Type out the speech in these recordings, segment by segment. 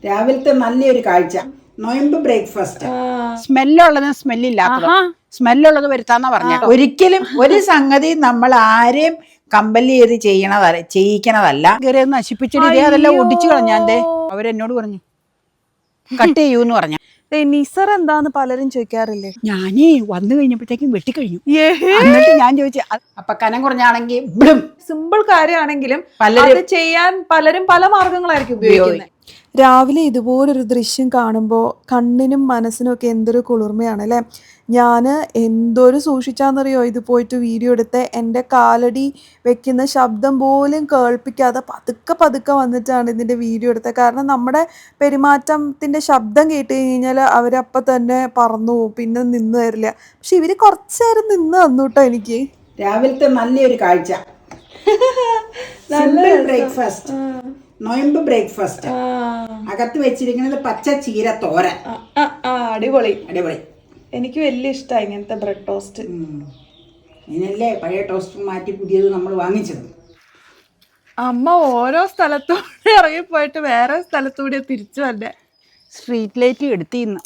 രാവിലത്തെ നല്ലൊരു കാഴ്ച. നൊയമ്പ് ബ്രേക്ക്ഫാസ്റ്റ്. സ്മെല്ലുള്ളത് സ്മെല്ലില്ലാത്തത്, സ്മെല്ലുള്ളത് വരുത്താന്നാ പറഞ്ഞ. ഒരിക്കലും ഒരു സംഗതി നമ്മൾ ആരെയും കമ്പൽ ചെയ്ത് ചെയ്യിക്കണതല്ല. കയറി നശിപ്പിച്ചിട്ട് അതെല്ലാം ഒടിച്ചു കളഞ്ഞാന്തേ അവരെന്നോട് പറഞ്ഞു കട്ട് ചെയ്യൂന്ന് പറഞ്ഞ. നിസർ എന്താന്ന് പലരും ചോദിക്കാറില്ലേ. ഞാനേ വന്നു കഴിഞ്ഞപ്പോഴത്തേക്കും വെട്ടിക്കഴിഞ്ഞു. എന്നിട്ട് ഞാൻ ചോദിച്ചു അപ്പൊ കനം കുറഞ്ഞാണെങ്കിൽ സിമ്പിൾ കാര്യമാണെങ്കിലും പലരും ചെയ്യാൻ പലരും പല മാർഗങ്ങളായിരിക്കും ഉപയോഗിക്കുന്നത്. രാവിലെ ഇതുപോലൊരു ദൃശ്യം കാണുമ്പോൾ കണ്ണിനും മനസ്സിനും ഒക്കെ എന്തൊരു കുളിർമയാണ് അല്ലേ. ഞാൻ എന്തൊരു സൂക്ഷിച്ചാന്നറിയോ ഇത് പോയിട്ട് വീഡിയോ എടുത്ത് എൻ്റെ കാലടി വെക്കുന്ന ശബ്ദം പോലും കേൾപ്പിക്കാതെ പതുക്കെ പതുക്കെ വന്നിട്ടാണ് ഇതിൻ്റെ വീഡിയോ എടുത്തത്. കാരണം നമ്മുടെ പെരുമാറ്റത്തിൻ്റെ ശബ്ദം കേട്ട് കഴിഞ്ഞാൽ അവരപ്പം തന്നെ പറന്നു പോകും, പിന്നെ നിന്ന് തരില്ല. പക്ഷെ ഇവർ കുറച്ച് നേരം നിന്ന് തന്നു കേട്ടോ എനിക്ക്. രാവിലത്തെ നല്ലൊരു കാഴ്ച. ബ്രേക്ക്ഫാസ്റ്റ്, നൊയമ്പ് ബ്രേക്ക്ഫാസ്റ്റ്. അകത്ത് വെച്ചിരിക്കുന്നത് പച്ച ചീര തോരൻ. അടിപൊളി അടിപൊളി. എനിക്ക് വലിയ ഇഷ്ടമായി ഇങ്ങനത്തെ ബ്രെഡ് ടോസ്റ്റ്. ഇതിനല്ലേ പഴയ ടോസ്റ്റ് മാറ്റി പുതിയത് നമ്മൾ വാങ്ങിച്ചത്. അമ്മ ഓരോ സ്ഥലത്തൂടെ ഇറങ്ങിപ്പോയിട്ട് വേറെ സ്ഥലത്തൂടെ തിരിച്ചു വന്നെ. സ്ട്രീറ്റ് ലൈറ്റ് എടുത്തിന്ന്.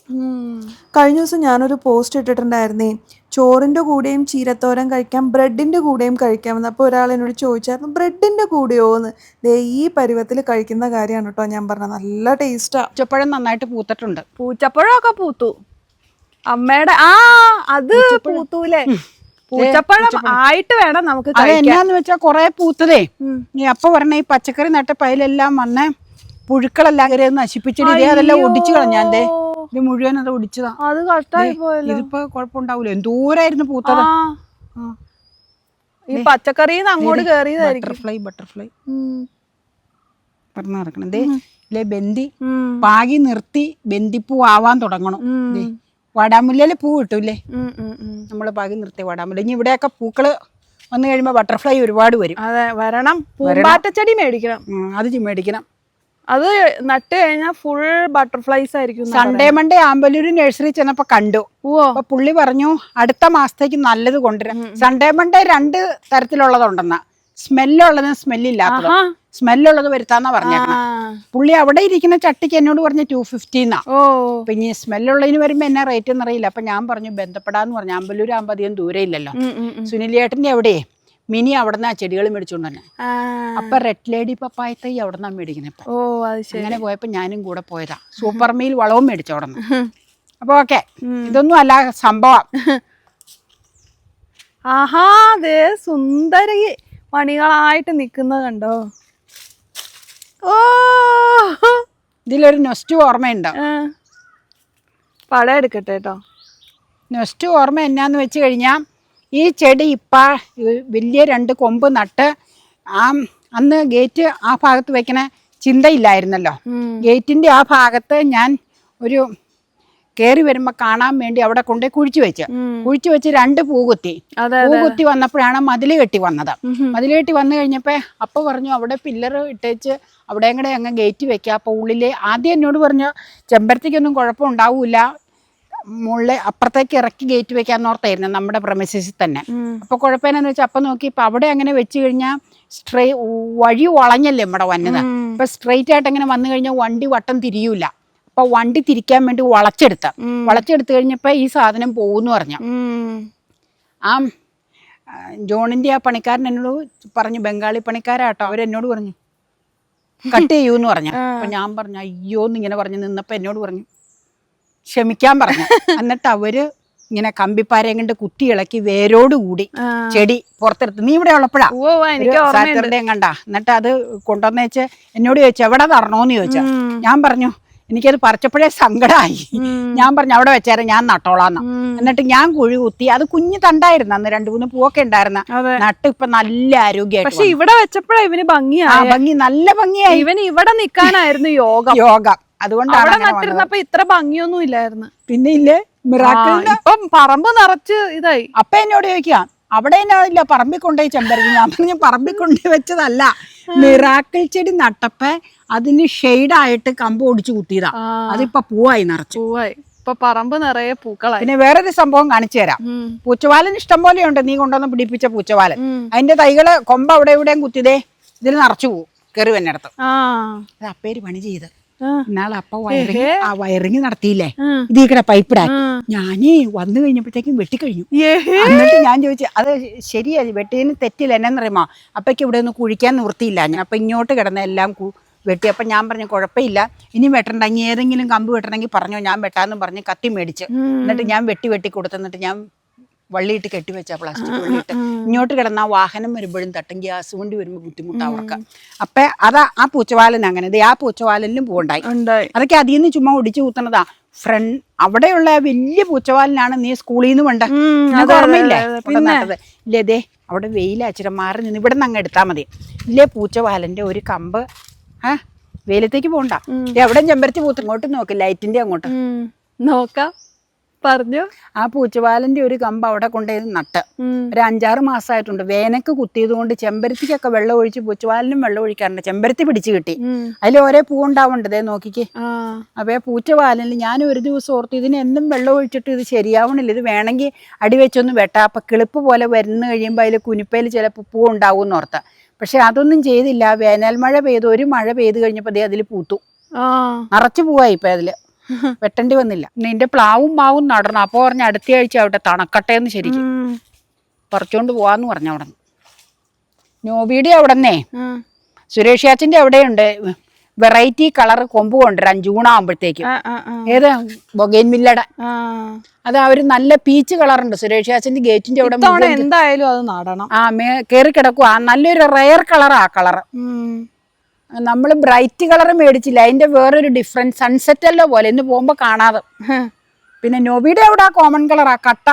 കഴിഞ്ഞ ദിവസം ഞാനൊരു പോസ്റ്റ് ഇട്ടിട്ടുണ്ടായിരുന്നേ, ചോറിൻ്റെ കൂടെയും ചീരത്തോരൻ കഴിക്കാം, ബ്രെഡിൻ്റെ കൂടെയും കഴിക്കാമെന്ന്. അപ്പോൾ ഒരാൾ എന്നോട് ചോദിച്ചായിരുന്നു ബ്രെഡിൻ്റെ കൂടെയോ എന്ന്. ദേ ഈ പരുവത്തിൽ കഴിക്കുന്ന കാര്യമാണ് കേട്ടോ ഞാൻ പറഞ്ഞത്. നല്ല ടേസ്റ്റാണ്. പൂച്ചപ്പഴം നന്നായിട്ട് പൂത്തിട്ടുണ്ട്. പൂച്ചപ്പഴമൊക്കെ പൂത്തു. അമ്മയുടെ അത് പൂത്തൂലേ. പൂച്ചപ്പഴം ആയിട്ട് വേണം നമുക്ക്. എന്നാന്ന് വെച്ചാ കൊറേ പൂത്തതേ. നീ അപ്പൊ പറഞ്ഞ ഈ പച്ചക്കറി നട്ട പൈലെല്ലാം വന്നേ പുഴുക്കളെല്ലാം കയറി നശിപ്പിച്ചിട്ട് അതെല്ലാം ഒടിച്ചു കളഞ്ഞാന്തേ. ഇത് മുഴുവൻ അത് ഒടിച്ചതാ. അത് കഷ്ടായി പോയല്ലോ. ഇതിപ്പോ കുഴപ്പമുണ്ടാവൂല. എന്തോരായിരുന്നു പൂത്തത്. ഈ പച്ചക്കറിന്ന് അങ്ങോട്ട് കേറിയതായിരിക്കും. ബട്ടർഫ്ലൈ പറഞ്ഞു നടക്കണേ. ഇല്ലേ ബന്ദി പാകി നിർത്തി ബന്ദിപ്പൂ ആവാൻ തുടങ്ങണം. വാടാമുല്ലയില് പൂ കിട്ടൂല്ലേ, നമ്മള് പാകി നിർത്തി വാടാമുല്ല. ഇനി ഇവിടെയൊക്കെ പൂക്കള് വന്നു കഴിയുമ്പോ ബട്ടർഫ്ലൈ ഒരുപാട് വരും. അതെ വരണം. പൂമ്പാറ്റച്ചെടി മേടിക്കണം. അത് മേടിക്കണം. അത് നട്ട് കഴിഞ്ഞാൽ ഫുൾ ബട്ടർഫ്ലൈസ് ആയിരിക്കും. സൺഡേ മൺഡേ ആമ്പലൂര് നഴ്സറി ചെന്നപ്പോ കണ്ടു. അപ്പൊ പുള്ളി പറഞ്ഞു അടുത്ത മാസത്തേക്ക് നല്ലത് കൊണ്ടുവരാം. Sunday Monday 2 തരത്തിലുള്ളതുണ്ടെന്നാ. സ്മെല്ലുള്ളത് സ്മെല്ലില്ലാത്തത്. സ്മെല്ലുള്ളത് വരുത്താന്നാ പറഞ്ഞേക്കണം. പുള്ളി അവിടെ ഇരിക്കുന്ന ചട്ടിക്ക് എന്നോട് പറഞ്ഞ 250 എന്നാ. പിന്നെ സ്മെല്ലുള്ളതിന് വരുമ്പോ എന്നാ റേറ്റ് എന്നറിയില്ല. അപ്പൊ ഞാൻ പറഞ്ഞു ബന്ധപ്പെടാന്ന് പറഞ്ഞു. ആമ്പലൂർ ആകുമ്പോ അധികം ദൂരെ ഇല്ലല്ലോ. സുനിലേട്ടന്റെ എവിടെയേ മിനി അവിടുന്ന് ആ ചെടികൾ മേടിച്ചോണ്ട് തന്നെ. അപ്പൊ റെഡ് ലേഡി പപ്പായ തൈ അവിടുന്ന് മേടിക്കണേ. അങ്ങനെ പോയപ്പോ ഞാനും കൂടെ പോയതാ. സൂപ്പർ മീൽ വളവും മേടിച്ചോടന്ന്. അപ്പൊ ഓക്കെ, ഇതൊന്നും അല്ല സംഭവം. ആഹാ ദേ സുന്ദരി മണികളായിട്ട് നിക്കുന്നത് കണ്ടോ. ഓ ഇതിലൊരു നെസ്റ്റ് ഓർമ്മയുണ്ടോ? പടം എടുക്കട്ടെ കേട്ടോ. നെസ്റ്റ് ഓർമ്മ എന്നാന്ന് വെച്ച് കഴിഞ്ഞാ ഈ ചെടി ഇപ്പ വലിയ 2 കൊമ്പ് നട്ട് അന്ന് ഗേറ്റ് ആ ഭാഗത്ത് വെക്കണ ചിന്തയില്ലായിരുന്നല്ലോ. ഗേറ്റിന്റെ ആ ഭാഗത്ത് ഞാൻ ഒരു കയറി വരുമ്പോ കാണാൻ വേണ്ടി അവിടെ കൊണ്ടുപോയി കുഴിച്ചു വെച്ച് 2 പൂകുത്തി വന്നപ്പോഴാണ് മതില് കെട്ടി വന്നത്. മതില് കെട്ടി വന്നു കഴിഞ്ഞപ്പോ അപ്പൊ പറഞ്ഞു അവിടെ പില്ലർ ഇട്ടേച്ച് അവിടെ കൂടെ അങ്ങ് ഗേറ്റ് വെക്കുക. അപ്പൊ ഉള്ളിലെ ആദ്യം എന്നോട് പറഞ്ഞു ചെമ്പരത്തിക്കൊന്നും കുഴപ്പമുണ്ടാവൂല, മുകളിലെ അപ്പുറത്തേക്ക് ഇറക്കി ഗേറ്റ് വെക്കാന്നോർത്തായിരുന്നു നമ്മുടെ പ്രമിസസിൽ തന്നെ. അപ്പൊ കുഴപ്പമെന്നു വെച്ചാൽ അപ്പൊ നോക്കി ഇപ്പൊ അവിടെ അങ്ങനെ വെച്ച് കഴിഞ്ഞാൽ വഴി വളഞ്ഞല്ലേ നമ്മുടെ വന്നത്. ഇപ്പൊ സ്ട്രെയിറ്റ് ആയിട്ട് അങ്ങനെ വന്നു കഴിഞ്ഞാൽ വണ്ടി വട്ടം തിരിയൂല. അപ്പൊ വണ്ടി തിരിക്കാൻ വേണ്ടി വളച്ചെടുത്ത് കഴിഞ്ഞപ്പോ ഈ സാധനം പോകുന്നു പറഞ്ഞു. ആ ജോണിന്റെ ആ പണിക്കാരൻ എന്നോട് പറഞ്ഞു, ബംഗാളി പണിക്കാരാട്ടോ, അവരെന്നോട് പറഞ്ഞു കട്ട് ചെയ്യൂന്ന് പറഞ്ഞു. അപ്പൊ ഞാൻ പറഞ്ഞു അയ്യോന്ന് ഇങ്ങനെ പറഞ്ഞു നിന്നപ്പോ എന്നോട് പറഞ്ഞു ക്ഷമിക്കാൻ പറഞ്ഞു. എന്നിട്ട് അവര് ഇങ്ങനെ കമ്പിപ്പാരയും കൊണ്ട് കുത്തി ഇളക്കി വേരോടുകൂടി ചെടി പുറത്തെടുത്ത്. നീ ഇവിടെ ഉള്ളപ്പോഴാ സാറ്റർഡേയും കണ്ട. എന്നിട്ട് അത് കൊണ്ടുവന്ന് വെച്ച് എന്നോട് ചോദിച്ചു എവിടെ നടണോന്ന് ചോദിച്ചാ. ഞാൻ പറഞ്ഞു എനിക്കത് പറിച്ചപ്പോഴേ സങ്കടമായി. ഞാൻ പറഞ്ഞു അവിടെ വെച്ചാൽ ഞാൻ നട്ടോളാന്ന്. എന്നിട്ട് ഞാൻ കുഴി കുത്തി. അത് കുഞ്ഞു തണ്ടായിരുന്നു അന്ന്, 2-3 പൂവൊക്കെ ഉണ്ടായിരുന്ന. നട്ട് ഇപ്പൊ നല്ല ആരോഗ്യമായിട്ട്. പക്ഷെ ഇവിടെ വെച്ചപ്പോഴാ ഇവന് ഭംഗി നല്ല ഭംഗിയായി. ഇവന് ഇവിടെ നിക്കാനായിരുന്നു യോഗം. അതുകൊണ്ടാണ് നട്ടിരുന്നപ്പോ ഇത്ര ഭംഗിയൊന്നും ഇല്ലായിരുന്നു. പിന്നെ ഇല്ലേ മിറാക്കിൾ ഇപ്പം പറമ്പ് നിറച്ച് ഇതായി. അപ്പൊ എന്നോട് ചോദിക്കാം അവിടെ ഇല്ല പറമ്പിൽ കൊണ്ടുപോയി ചെമ്പരത്തി. ഞാൻ പറഞ്ഞു പറമ്പിൽ കൊണ്ടുപോയി വെച്ചതല്ല, മിറാക്കിൾ ചെടി നട്ടപ്പോ അതിന് ഷെയ്ഡായിട്ട് കമ്പ് ഒടിച്ചു കുത്തിയതാ. അതിപ്പോ പൂവായി നിറച്ചു. ഇപ്പൊ പറമ്പ് നിറയെ പൂക്കളായി. പിന്നെ വേറൊരു സംഭവം കാണിച്ചു തരാം. പൂച്ചവാലൻ ഇഷ്ടം പോലെയുണ്ട്. നീ കൊണ്ടുവന്ന് പിടിപ്പിച്ച പൂച്ചവാലൻ. അതിന്റെ തൈകള് കൊമ്പ് അവിടെ എവിടെയും കുത്തിയതേ ഇതിൽ നിറച്ചു പോവും കയറി വന്നിടത്ത്. അപ്പേര് പണി ചെയ്ത് ഇന്നാളെ അപ്പ വയറിങ് നടത്തിയില്ലേ ഇതിക്കടെ പൈപ്പിടാൻ ഞാനേ വന്നു കഴിഞ്ഞപ്പോഴത്തേക്കും വെട്ടിക്കഴിഞ്ഞു. എന്നിട്ട് ഞാൻ ചോദിച്ചു അത് ശരിയാ വെട്ടിയതിന് തെറ്റില്ല എന്നാന്നറിയുമോ അപ്പയ്ക്ക് ഇവിടെ ഒന്ന് കുഴിക്കാൻ നിവൃത്തിയില്ല. ഞാൻ അപ്പം ഇങ്ങോട്ട് കിടന്ന എല്ലാം വെട്ടി. അപ്പം ഞാൻ പറഞ്ഞു കുഴപ്പമില്ല ഇനി വെട്ടണ്ടെങ്കിൽ ഏതെങ്കിലും കമ്പ് വെട്ടണമെങ്കിൽ പറഞ്ഞോ ഞാൻ വെട്ടാമെന്ന് പറഞ്ഞ് കത്തി മേടിച്ച് എന്നിട്ട് ഞാൻ വെട്ടി കൊടുത്തെന്നിട്ട് ഞാൻ വള്ളിയിട്ട് കെട്ടിവെച്ച പ്ലാസ്റ്റിക് വള്ളിയിട്ട് ഇങ്ങോട്ട് കിടന്ന ആ വാഹനം വരുമ്പോഴും തട്ടും ഗ്യാസ് കൊണ്ട് വരുമ്പോൾ ബുദ്ധിമുട്ടാണ് അവർക്ക്. അപ്പം അതാ ആ പൂച്ചവാലൻ അങ്ങനെ ആ പൂച്ചവാലനിലും പോകണ്ടായി. അതൊക്കെ അതിൽ നിന്ന് ചുമ്മാ ഒടിച്ചു കൂത്തണതാ. അവിടെയുള്ള വലിയ പൂച്ചവാലനാണ് നീ സ്കൂളിൽ നിന്ന് വേണ്ട ഓർമ്മയില്ലേ നട്ടത് ഇല്ലേ? ദേ അവിടെ വെയിലച്ചിരം മാറി നിന്ന് ഇവിടെ നിന്ന് അങ്ങ് എടുത്താൽ മതി. ഇല്ലേ പൂച്ചവാലന്റെ ഒരു കമ്പ് വെയിലത്തേക്ക് പോകണ്ട. എവിടെ ചെമ്പരത്തി പൂത്ത് ഇങ്ങോട്ട് നോക്ക് ലൈറ്റിന്റെ അങ്ങോട്ട് നോക്കാം പറഞ്ഞു. ആ പൂച്ചവാലന്റെ ഒരു കമ്പ് അവിടെ കൊണ്ടുപോയി നട്ട് ഒരു 5-6 മാസമായിട്ടുണ്ട്. വേനക്ക് കുത്തിയത് കൊണ്ട് ചെമ്പരത്തിക്കൊക്കെ വെള്ളം ഒഴിച്ച് പൂച്ചവാലിനും വെള്ളം ഒഴിക്കാറുണ്ട്. ചെമ്പരത്തി പിടിച്ചു കിട്ടി. അതിൽ ഓരോ പൂവുണ്ടാവുണ്ടതേ നോക്കിക്കേ. അപ്പൊ പൂച്ചവാലിൽ ഞാൻ ഒരു ദിവസം ഓർത്തു ഇതിന് എന്നും വെള്ളം ഒഴിച്ചിട്ട് ഇത് ശരിയാവണില്ല, ഇത് വേണമെങ്കിൽ അടിവെച്ചൊന്ന് വെട്ടാം. അപ്പൊ കിളിപ്പ് പോലെ വരുന്ന കഴിയുമ്പോൾ അതിൽ കുനിപ്പയിൽ ചിലപ്പോൾ പൂ ഉണ്ടാവും എന്ന് ഓർത്ത. പക്ഷെ അതൊന്നും ചെയ്തില്ല. വേനൽ മഴ പെയ്തു. ഒരു മഴ പെയ്ത് കഴിഞ്ഞപ്പോ ദേ അതിൽ പൂത്തു നിറച്ചു പോവായി. ഇപ്പൊ അതില് വെട്ടേണ്ടി വന്നില്ല. നിന്റെ പ്ലാവും മാവും നടണം. അപ്പൊ പറഞ്ഞ അടുത്ത ആഴ്ച അവിടെ തണക്കട്ടെ എന്ന് ശരിക്കും പറിച്ചോണ്ട് പോവാന്ന് പറഞ്ഞു. അവിടെ നോബിയുടെ അവിടെന്നേ സുരേഷ് യാച്ചിന്റെ അവിടെയുണ്ട് വെറൈറ്റി കളർ കൊമ്പ് കൊണ്ടുവരാൻ ജൂൺ ആകുമ്പോഴത്തേക്കും. ഏത് ബൊഗൈൻവില്ലയുടെ അത് അവര് നല്ല പീച്ച് കളറുണ്ട് സുരേഷ് യാച്ചിന്റെ ഗേറ്റിന്റെ അവിടെ. എന്തായാലും അത് നടണം. കേറി കിടക്കുക. നല്ലൊരു റയർ കളറാ കളറ്. നമ്മൾ ബ്രൈറ്റ് കളർ മേടിച്ചില്ല, അതിന്റെ വേറൊരു ഡിഫറൻസ് സൺസെറ്റല്ലോ പോലെ ഇന്ന് പോകുമ്പോ കാണാതെ. പിന്നെ നോബിയുടെ അവിടെ കോമൺ കളറാ കട്ട.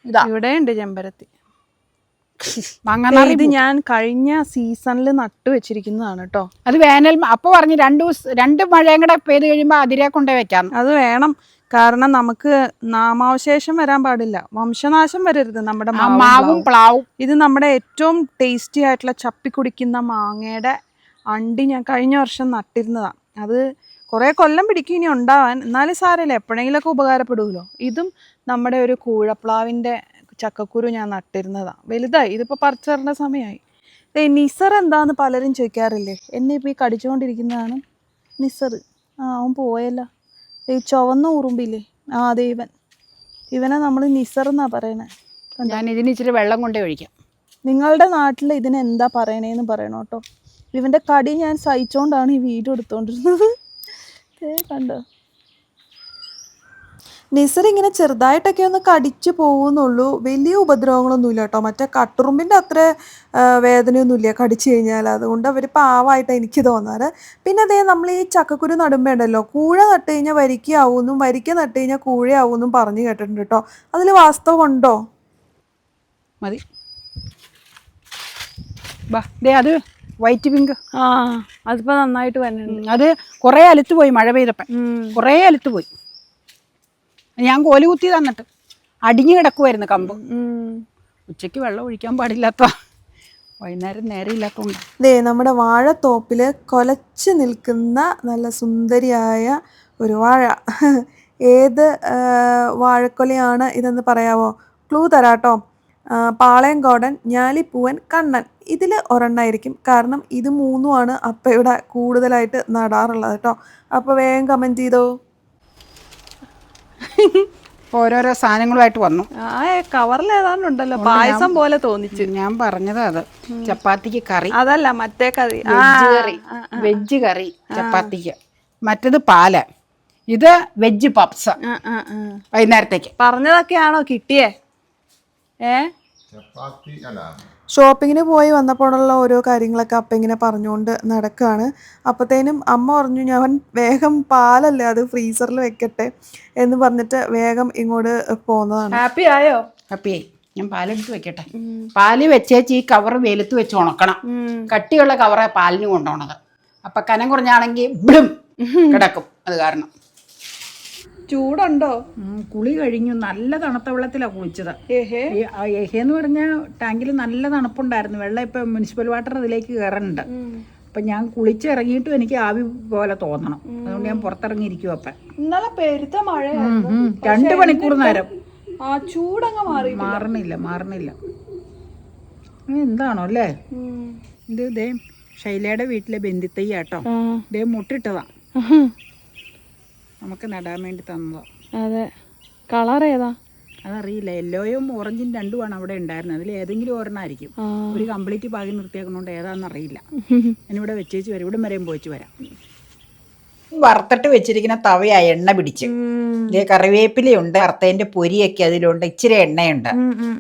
ഇതാ ഇവിടെ ഉണ്ട് ചെമ്പരത്തി. ഇത് ഞാൻ കഴിഞ്ഞ സീസണിൽ നട്ടു വെച്ചിരിക്കുന്നതാണ് കേട്ടോ. അത് വേനൽ അപ്പൊ പറഞ്ഞു 2 മഴയും കൂടെ പെയ്ത് കഴിയുമ്പോ അതിരെ കൊണ്ടേ വെക്കാം. അത് വേണം, കാരണം നമുക്ക് നാമാവശേഷം വരാൻ പാടില്ല, വംശനാശം വരരുത് നമ്മുടെ മാവും പ്ലാവും. ഇത് നമ്മുടെ ഏറ്റവും ടേസ്റ്റി ആയിട്ടുള്ള ചപ്പി കുടിക്കുന്ന മാങ്ങയുടെ അണ്ടി ഞാൻ കഴിഞ്ഞ വർഷം നട്ടിരുന്നതാണ്. അത് കുറേ കൊല്ലം പിടിക്കും ഇനി ഉണ്ടാവാൻ, എന്നാലും സാരമില്ല, എപ്പോഴെങ്കിലൊക്കെ ഉപകാരപ്പെടുമല്ലോ. ഇതും നമ്മുടെ ഒരു കൂഴപ്ലാവിൻ്റെ ചക്കക്കുരു ഞാൻ നട്ടിരുന്നതാണ്. വലുതായി, ഇതിപ്പോൾ പറിച്ചറിൻ്റെ സമയമായി. നിസർ എന്താന്ന് പലരും ചോദിക്കാറില്ലേ, എന്നെ ഇപ്പോൾ ഈ കടിച്ചുകൊണ്ടിരിക്കുന്നതാണ് നിസർ. അവൻ പോയല്ലോ. ഈ ചുവന്ന ഉറുമ്പില്ലേ, അതെ ഇവനെ നമ്മൾ നിസർ എന്നാ പറയണേ. ഞാൻ ഇതിന് ഇച്ചിരി വെള്ളം കൊണ്ടേ ഒഴിക്കാം. നിങ്ങളുടെ നാട്ടിൽ ഇതിന് എന്താ പറയണേന്ന് പറയണം കേട്ടോ. ഇവന്റെ കടി ഞാൻ സഹിച്ചോണ്ടാണ് ഈ വീഡിയോ എടുത്തോണ്ടിരുന്നത്. കണ്ടോ, നിസർ ഇങ്ങനെ ചെറുതായിട്ടൊക്കെ ഒന്ന് കടിച്ചു പോകുന്നുള്ളൂ, വലിയ ഉപദ്രവങ്ങളൊന്നുമില്ല കേട്ടോ. മറ്റേ കട്ടുറുമ്പിൻ്റെ അത്ര വേദനയൊന്നുമില്ല കടിച്ചു കഴിഞ്ഞാൽ, അതുകൊണ്ട് അവർ പാവമായിട്ടാണ് എനിക്ക് തോന്നാറ്. പിന്നെ അതേ നമ്മൾ ഈ ചക്കക്കുരു നടുമ്പോൾ ഉണ്ടല്ലോ, കൂഴ നട്ട് കഴിഞ്ഞാൽ വരിക്കയാവുമെന്നും വരിക്ക നട്ട് കഴിഞ്ഞാൽ കൂഴയാവുമെന്നും പറഞ്ഞു കേട്ടിട്ടുണ്ട് കേട്ടോ. അതിൽ വാസ്തവം ഉണ്ടോ? മതി അത് വൈറ്റ് പിങ്ക്. അതിപ്പോ നന്നായിട്ട് വരുന്നുണ്ട്. അത് കുറെ അലുത്ത് പോയി, മഴ പെയ്തപ്പോ കുറെ അലുത്ത് പോയി. ഞാൻ കോല് കുത്തി തന്നിട്ട് അടിഞ്ഞു കിടക്കുമായിരുന്നു കമ്പ്. ഉച്ചയ്ക്ക് വെള്ളം ഒഴിക്കാൻ പാടില്ലാത്ത, വൈകുന്നേരം നേരം ഇല്ലാത്തതുകൊണ്ട്. നമ്മുടെ വാഴത്തോപ്പില് കൊലച്ച് നിൽക്കുന്ന നല്ല സുന്ദരിയായ ഒരു വാഴ. ഏത് വാഴക്കൊലയാണ് ഇതെന്ന് പറയാവോ? ക്ലൂ തരാട്ടോ. പാളയംകോടൻ, ഞാലിപ്പൂവൻ, കണ്ണൻ, ഇതിൽ ഒരെണ്ണമായിരിക്കും. കാരണം ഇത് 3ഉമാണ് അപ്പയുടെ കൂടുതലായിട്ട് നടാറുള്ളത് കേട്ടോ. അപ്പോൾ വേഗം കമൻറ്റ് ചെയ്തോ. ഓരോരോ സാധനങ്ങളുമായിട്ട് വന്നു. കവറിൽ ഏതാണ്ടുണ്ടല്ലോ, പായസം പോലെ തോന്നിച്ചു. ഞാൻ പറഞ്ഞത് അത് ചപ്പാത്തിക്ക് കറി, അതല്ല മറ്റേ കറി, വെജ് കറി ചപ്പാത്തിക്ക്. മറ്റത് പാല്, ഇത് വെജ് പപ്സ് വൈകുന്നേരത്തേക്ക്. പറഞ്ഞതൊക്കെയാണോ കിട്ടിയേ? ഷോപ്പിങ്ങിന് പോയി വന്നപ്പോഴുള്ള ഓരോ കാര്യങ്ങളൊക്കെ അപ്പ ഇങ്ങനെ പറഞ്ഞുകൊണ്ട് നടക്കുകയാണ്. അപ്പത്തേനും അമ്മ പറഞ്ഞു ഞാൻ വേഗം പാലല്ലേ അത് ഫ്രീസറിൽ വെക്കട്ടെ എന്ന് പറഞ്ഞിട്ട് വേഗം ഇങ്ങോട്ട് പോന്നതാണ്. ഹാപ്പി ആയോ? ഹാപ്പിയായി. ഞാൻ പാലെടുത്ത് വെക്കട്ടെ. പാല് വെച്ചേച്ച് ഈ കവർ വെയിലത്ത് വെച്ച് ഉണക്കണം. കട്ടിയുള്ള കവറെ പാലിന് കൊണ്ടുപോണത്. അപ്പൊ കനം കുറഞ്ഞാണെങ്കിൽ ഇവിടും കിടക്കും. അത് കാരണം ചൂടുണ്ടോ? കുളി കഴിഞ്ഞു. നല്ല തണുത്ത വെള്ളത്തിലാണ് കുളിച്ചത്. ഏഹേന്ന് പറഞ്ഞാൽ ടാങ്കിൽ നല്ല തണുപ്പുണ്ടായിരുന്നു. വെള്ളം ഇപ്പൊ മുനിസിപ്പൽ വാട്ടർ അതിലേക്ക് കയറുന്നുണ്ട്. അപ്പൊ ഞാൻ കുളിച്ചിറങ്ങിയിട്ടും എനിക്ക് ആവി പോലെ തോന്നണം. അതുകൊണ്ട് ഞാൻ പുറത്തിറങ്ങിയിരിക്കും. അപ്പൊ ഇന്നലെ പെരുത്ത മഴ 2 മണിക്കൂർ നേരം ചൂടങ്ങ് മാറണില്ല. എന്താണോ അല്ലേ ഇത്? ദേ ശൈലയുടെ വീട്ടിലെ ബന്ധിത്തയ്യാട്ടോ. ദേ മുട്ടിട്ടതാ. നമുക്ക് നടാൻ വേണ്ടി തന്നതോ. അതെ, കളർ ഏതാ അതറിയില്ല. യെല്ലോയും ഓറഞ്ചും രണ്ടുമാണ് അവിടെ ഉണ്ടായിരുന്നത്. അതിൽ ഏതെങ്കിലും ഒരെണ്ണമായിരിക്കും. ഒരു കംപ്ലീറ്റ് പാകി നിർത്തിയാക്കുന്നതുകൊണ്ട് ഏതാണെന്ന് അറിയില്ല. ഞാനിവിടെ വെച്ചേച്ച് വരും, ഇവിടം വരെയും പോയിച്ച് വരാം. വറുത്തിട്ട് വെച്ചിരിക്കുന്ന തവയാ എണ്ണ പിടിച്ച്. കറിവേപ്പിലയുണ്ട്, വറുത്തതിന്റെ പൊരിയൊക്കെ അതിലുണ്ട്, ഇച്ചിരി എണ്ണയുണ്ട്.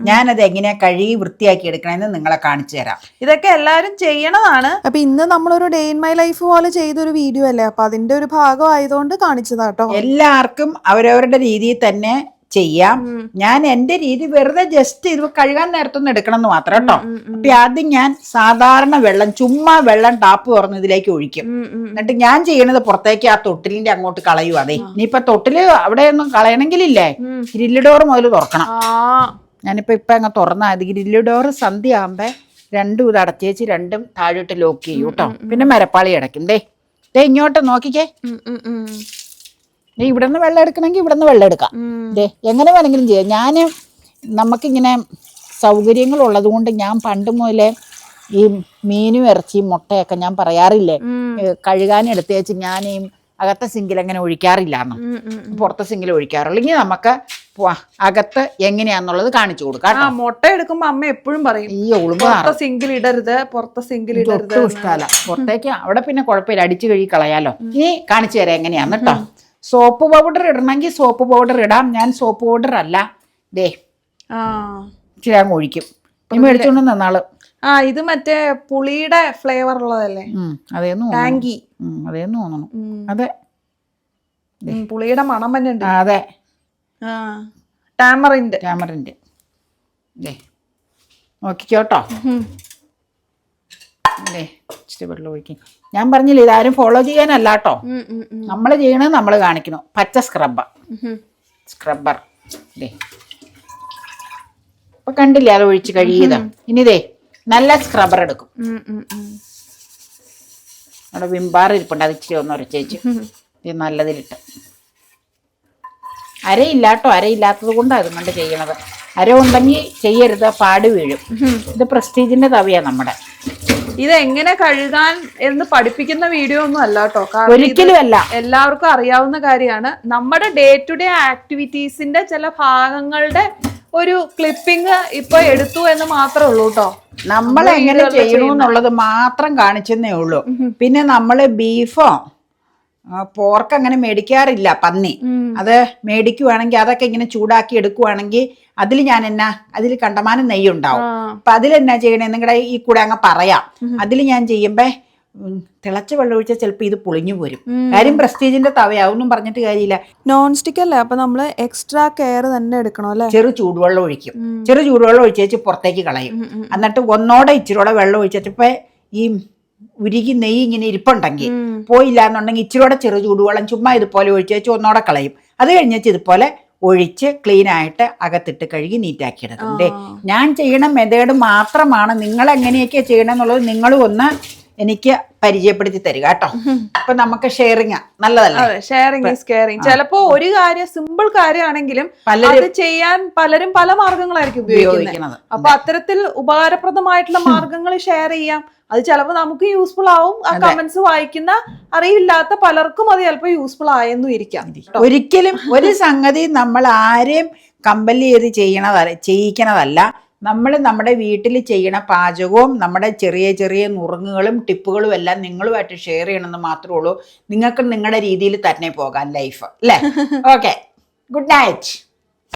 ഞാനത് എങ്ങനെയാ കഴുകി വൃത്തിയാക്കി എടുക്കണമെന്ന് നിങ്ങളെ കാണിച്ചു തരാം. ഇതൊക്കെ എല്ലാരും ചെയ്യണതാണ്. അപ്പൊ ഇന്ന് നമ്മളൊരു ഡേ ഇൻ മൈ ലൈഫ് പോലെ ചെയ്തൊരു വീഡിയോ അല്ലേ, അപ്പൊ അതിന്റെ ഒരു ഭാഗം ആയതുകൊണ്ട് കാണിച്ചതാട്ടോ. എല്ലാവർക്കും അവരവരുടെ രീതിയിൽ തന്നെ ചെയ്യാം. ഞാൻ എന്റെ രീതി വെറുതെ ജസ്റ്റ് ഇത് കഴുകാൻ നേരത്തൊന്നും എടുക്കണം എന്ന് മാത്രം കേട്ടോ. അപ്പൊ ആദ്യം ഞാൻ സാധാരണ വെള്ളം, ചുമ്മാ വെള്ളം ടാപ്പ് തുറന്ന് ഇതിലേക്ക് ഒഴിക്കും. എന്നിട്ട് ഞാൻ ചെയ്യണത് പുറത്തേക്ക് ആ തൊട്ടിലിന്റെ അങ്ങോട്ട് കളയും. അതെ, ഇനിയിപ്പൊ തൊട്ടില് അവിടെ ഒന്നും കളയണമെങ്കിലില്ലേ ഗ്രില്ല് ഡോർ മുതൽ തുറക്കണം. ഞാനിപ്പോ അങ്ങ് തുറന്നാ മതി. ഗ്രില്ല് ഡോർ സന്ധ്യ ആകുമ്പോ രണ്ടും ഇത് അടച്ചേച്ച് രണ്ടും താഴോട്ട് ലോക്ക് ചെയ്യും കേട്ടോ. പിന്നെ മരപ്പാളി അടയ്ക്കും. ദേ ഇങ്ങോട്ട് നോക്കിക്കേ. ഇവിടെ നിന്ന് വെള്ളം എടുക്കണമെങ്കിൽ ഇവിടെ നിന്ന് വെള്ളം എടുക്കാം. എങ്ങനെ വേണമെങ്കിലും ചെയ്യാം. നമുക്കിങ്ങനെ സൗകര്യങ്ങൾ ഉള്ളത് കൊണ്ട് ഞാൻ പണ്ട് മുതലേ ഈ മീനും ഇറച്ചിയും മുട്ടയൊക്കെ ഞാൻ പറയാറില്ലേ, കഴുകാൻ എടുത്തേച്ച് ഞാൻ ഈ അകത്തെ സിങ്കിൽ അങ്ങനെ ഒഴിക്കാറില്ലാന്ന്, പുറത്തെ സിങ്കിൽ ഒഴിക്കാറുള്ളൂ. ഇനി നമുക്ക് അകത്ത് എങ്ങനെയാന്നുള്ളത് കാണിച്ചു കൊടുക്കാം. മുട്ട എടുക്കുമ്പോ അമ്മ എപ്പോഴും പറയും ഈ ഒളിമ്പ് സിങ്കിൽ ഇടരുത്, പുറത്തെ സിങ്കിൽ ഇടരുത്. ഇഷ്ടമല്ല പുറത്തേക്ക്. അവിടെ പിന്നെ കുഴപ്പമില്ല, അടിച്ചു കഴുകി കളയാലോ. ഇനി കാണിച്ചു തരാം എങ്ങനെയാന്ന് കേട്ടോ. സോപ്പ് പൗഡർ ഇടണമെങ്കിൽ സോപ്പ് പൗഡർ ഇടാം. ഞാൻ സോപ്പ് പൗഡർ അല്ല, ദേ ഇച്ചിരി അങ്ങ് ഒഴിക്കും. ഇനി മേടിച്ചോണ്ട് നന്നാള്. ഇത് മറ്റേ പുളിയുടെ ഫ്ലേവർ ഉള്ളതല്ലേ? അതേന്ന് തോന്നുന്നു. അതെ, പുളിയുടെ മണം തന്നെ ഉണ്ട്. അതെ, ടാമറിന്റെ ദേ നോക്കിക്കോട്ടോ. ഇച്ചിരി വെള്ളം ഒഴിക്കും. ഞാൻ പറഞ്ഞില്ല ഇതാരും ഫോളോ ചെയ്യാനല്ല കേട്ടോ. നമ്മൾ ചെയ്യണത് നമ്മൾ കാണിക്കുന്നു. പച്ച സ്ക്രബ്ബർ ഇപ്പൊ കണ്ടില്ലേ, അത് ഒഴിച്ച് കഴിയുക. ഇനി നല്ല സ്ക്രബ്ബർ എടുക്കും. അവിടെ വിംബാർ ഇരിപ്പുണ്ട്, അത് ഇച്ചിരി ഒന്ന് ഉരച്ചേച്ച് ഇത് നല്ലതിലിട്ട്. അരയില്ലാട്ടോ, അരയില്ലാത്തത് കൊണ്ടാണ് അതും കൊണ്ട് ചെയ്യണത്. അര ഉണ്ടെങ്കിൽ ചെയ്യരുത്, പാട് വീഴും. ഇത് പ്രസ്റ്റീജിന്റെ തവയാ നമ്മുടെ. ഇത് എങ്ങനെ കഴുകാൻ എന്ന് പഠിപ്പിക്കുന്ന വീഡിയോ ഒന്നും അല്ല കേട്ടോ. ഒരിക്കലും അല്ല, എല്ലാവർക്കും അറിയാവുന്ന കാര്യമാണ്. നമ്മുടെ ഡേ ടു ഡേ ആക്ടിവിറ്റീസിന്റെ ചില ഭാഗങ്ങളുടെ ഒരു ക്ലിപ്പിംഗ് ഇപ്പൊ എടുത്തു എന്ന് മാത്രമേ ഉള്ളൂ കേട്ടോ. നമ്മൾ എങ്ങനെ ചെയ്യണമെന്നുള്ളത് മാത്രം കാണിച്ചെന്നേ ഉള്ളൂ. പിന്നെ നമ്മള് ബീഫോ പോർക്ക് അങ്ങനെ മേടിക്കാറില്ല, പന്നി. അത് മേടിക്കുവാണെങ്കിൽ അതൊക്കെ ഇങ്ങനെ ചൂടാക്കി എടുക്കുവാണെങ്കിൽ അതിൽ കണ്ടമാനം നെയ്യുണ്ടാവും. അപ്പൊ അതിലെന്നാ ചെയ്യണേ നിങ്ങളുടെ ഈ കൂടെ അങ്ങ് പറയാം. അതിൽ ഞാൻ ചെയ്യുമ്പോ തിളച്ച വെള്ളം ഒഴിച്ചാൽ ചിലപ്പോൾ ഇത് പൊളിഞ്ഞു പോരും. കാര്യം പ്രസ്റ്റീജിന്റെ തവയാവൊന്നും പറഞ്ഞിട്ട് കാര്യമില്ല. നോൺ സ്റ്റിക്ക് അല്ലേ, അപ്പൊ നമ്മള് എക്സ്ട്രാ കെയർ തന്നെ എടുക്കണം അല്ലെ. ചെറു ചൂടുവെള്ളം ഒഴിക്കും. ചെറു ചൂടുവെള്ളം ഒഴിച്ചേച്ച് പുറത്തേക്ക് കളയും. എന്നിട്ട് ഒന്നോടെ ഇച്ചിരിയോടെ വെള്ളം ഒഴിച്ചിട്ട് ഇപ്പൊ ഈ ഉരുകി നെയ്യ് ഇങ്ങനെ ഇരിപ്പുണ്ടെങ്കിൽ പോയില്ല എന്നുണ്ടെങ്കിൽ ഇച്ചിരിയോടെ ചെറു ചൂടുവെള്ളം ചുമ്മാ ഇതുപോലെ ഒഴിച്ചേച്ച് ഒന്നോടെ കളയും. അത് കഴിഞ്ഞേച്ച് ഇതുപോലെ ഒഴിച്ച് ക്ലീൻ ആയിട്ട് അകത്തിട്ട് കഴുകി നീറ്റാക്കി എടുക്കും. ഞാൻ ചെയ്യണ മെത്തേഡ് മാത്രമാണ്. നിങ്ങൾ എങ്ങനെയൊക്കെയാ ചെയ്യണമെന്നുള്ളത് നിങ്ങളും ഒന്ന് എനിക്ക് പരിചയപ്പെടുത്തി തരിക കേട്ടോ. അപ്പൊ നമുക്ക് ഷെയറിങ് നല്ലതല്ലേ? Sharing is caring. ചിലപ്പോ ഒരു കാര്യം സിമ്പിൾ കാര്യമാണെങ്കിലും അത് ചെയ്യാൻ പലരും പല മാർഗങ്ങളായിരിക്കും ഉപയോഗിക്കുന്നത്. അപ്പൊ അത്തരത്തിൽ ഉപകാരപ്രദമായിട്ടുള്ള മാർഗങ്ങൾ ഷെയർ ചെയ്യാം. അത് ചിലപ്പോൾ നമുക്ക് യൂസ്ഫുൾ ആവും. ആ കമന്റ്സ് വായിക്കുന്ന അറിയില്ലാത്ത പലർക്കും അത് ചിലപ്പോൾ യൂസ്ഫുൾ ആയെന്നും ഇരിക്കാം. ഒരിക്കലും ഒരു സംഗതി നമ്മൾ ആരെയും കമ്പൽ ചെയ്ത് ചെയ്യിക്കണതല്ല. നമ്മൾ നമ്മുടെ വീട്ടിൽ ചെയ്യണ പാചകവും നമ്മുടെ ചെറിയ ചെറിയ നുറുങ്ങുകളും ടിപ്പുകളും എല്ലാം നിങ്ങളുമായിട്ട് ഷെയർ ചെയ്യണമെന്ന് മാത്രമേ ഉള്ളൂ. നിങ്ങൾക്ക് നിങ്ങളുടെ രീതിയിൽ തന്നെ പോകാൻ ലൈഫ് അല്ലേ? Okay, good night.